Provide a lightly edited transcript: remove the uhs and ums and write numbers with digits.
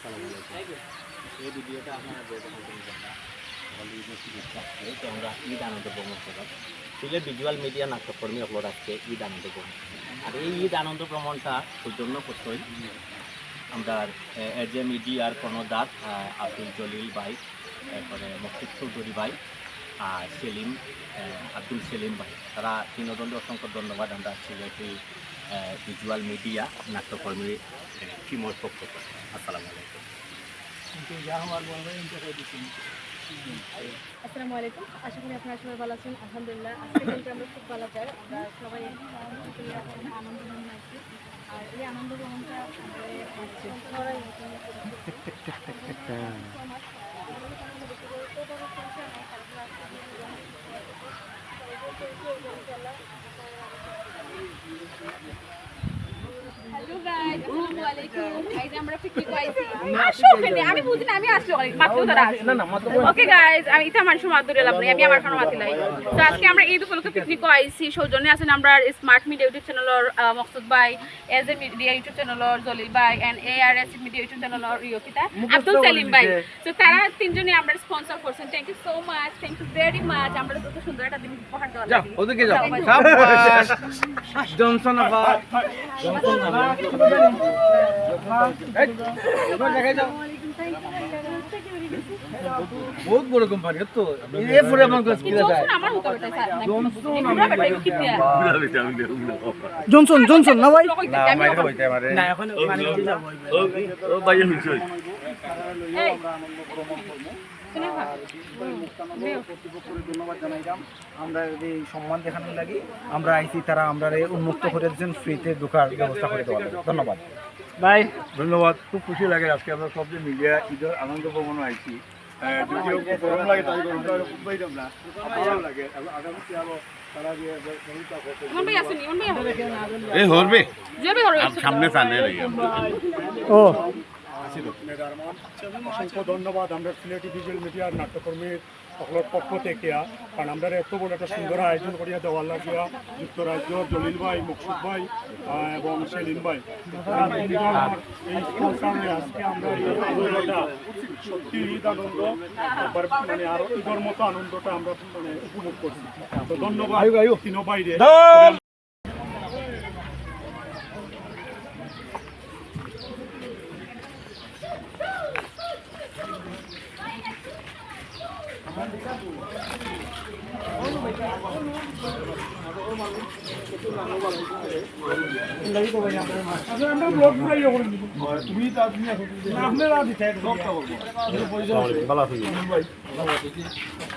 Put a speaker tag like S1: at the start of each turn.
S1: এই ভিডিওটা আপনারা যে তো আমরা ঈদ আনন্দ ভ্রমণ করলাম সিলেট ভিজুয়াল মিডিয়া নাট্যকর্মী অপলোড আজকে ঈদ আনন্দ ভ্রমণ আর এই ঈদ আনন্দ ভ্রমণটা জন্য করতেই আমরা এজ এ মিডিয়ার কর্ণধার আব্দুল জলিল ভাই তারপরে মকসুদ চৌধুরী ভাই আর সেলিম আব্দুল সেলিম ভাই তারা তিনজনকে অসংখ্য ধন্যবাদ আমরা সিলেটি ভিজুয়াল মিডিয়া নাট্যকর্মী টিমর পক্ষ থেকে আসসালামু আলাইকুম।
S2: আসসালামু আলাইকুম, আশা করি আপনারা সবাই ভালো আছেন। আলহামদুলিল্লাহ আজকে কিন্তু আমরা খুব ভালো চাই, আমরা সবাই আনন্দ ভ্রমণ আসছি। আর এই আনন্দ ভ্রমণটা হ্যালো গাইস, আসসালামু আলাইকুম। এই যে আমরা পিকনিক আইছি। আসো কেন আমি বুঝি না, আমি আসলো মাত্র তারা না না মাত্র। ওকে গাইস, আমি ইতা মানুষ মাদুরে লাভ নাই, আমি আমার খানো মাতি লাই। তো আজকে আমরা ঈদ উপলক্ষে পিকনিক আইছি। সৌজন্যে আছেন আমরা স্মার্ট মিডিয়া ইউটিউব চ্যানেলের মকসুদ ভাই, এজ এ মিডিয়া ইউটিউব চ্যানেলের জলিল ভাই এন্ড এআরএস মিডিয়া ইউটিউব চ্যানেলের রিয়কিতা আব্দুল সেলিম ভাই। তো তারা তিনজনই আমরা স্পন্সর করছেন। Thank you so much, thank you very much. আমরা কত সুন্দর একটা দিন উপহার দেওয়া
S3: যাও ওদিকে যাও শাবাশ জনসন আবার জনসন বহুত বড় কোম্পানি তো এ পুরো আমার ক্লাস কি যায় জনসন জনসন না ভাই না মাইরা হইতে পারে না এখন মানে কি যাব ও ভাই হইছে ধন্যবাদ জানাইলাম আমরা এই সম্মান দেখানোর লাগি আমরা আইসি তারা আমরা উন্মুক্ত করে দিয়েছেন ফ্রিতে ঢোকার ব্যবস্থা করে দেওয়া ধন্যবাদ
S4: ভাই ধন্যবাদ। খুব খুশি লাগে আজকে আমরা সব যে মিডিয়া ঈদের আনন্দ ভ্রমণ আইছি যদিও গরম লাগে তাই গরমটা খুব বাইরাম না ভালো লাগে আগামীতে আরো তারা যে
S1: এই হরবে সামনে টানে
S3: ও
S4: অসংখ্য ধন্যবাদ আমরা সিলেটি ভিজুয়াল মিডিয়ার নাট্যকর্মীর সকলের পক্ষ থেকে কারণ আমরা এত বড় একটা সুন্দর আয়োজন করিয়া দেওয়ার লাগিয়া যুক্তরাজ্য জলিল ভাই মকসুদ ভাই এবং সেলিম ভাই এই স্পন্সরে আজকে আমরা এই আনন্দটা সত্যি ঈদ আনন্দ মানে আরো ঈদের মতো আনন্দটা আমরা মানে উপভোগ করছি। তো ধন্যবাদ তিনো বাইরে আমরা ব্লগ পুরাই করে দিব তুমি আপনারা দিতে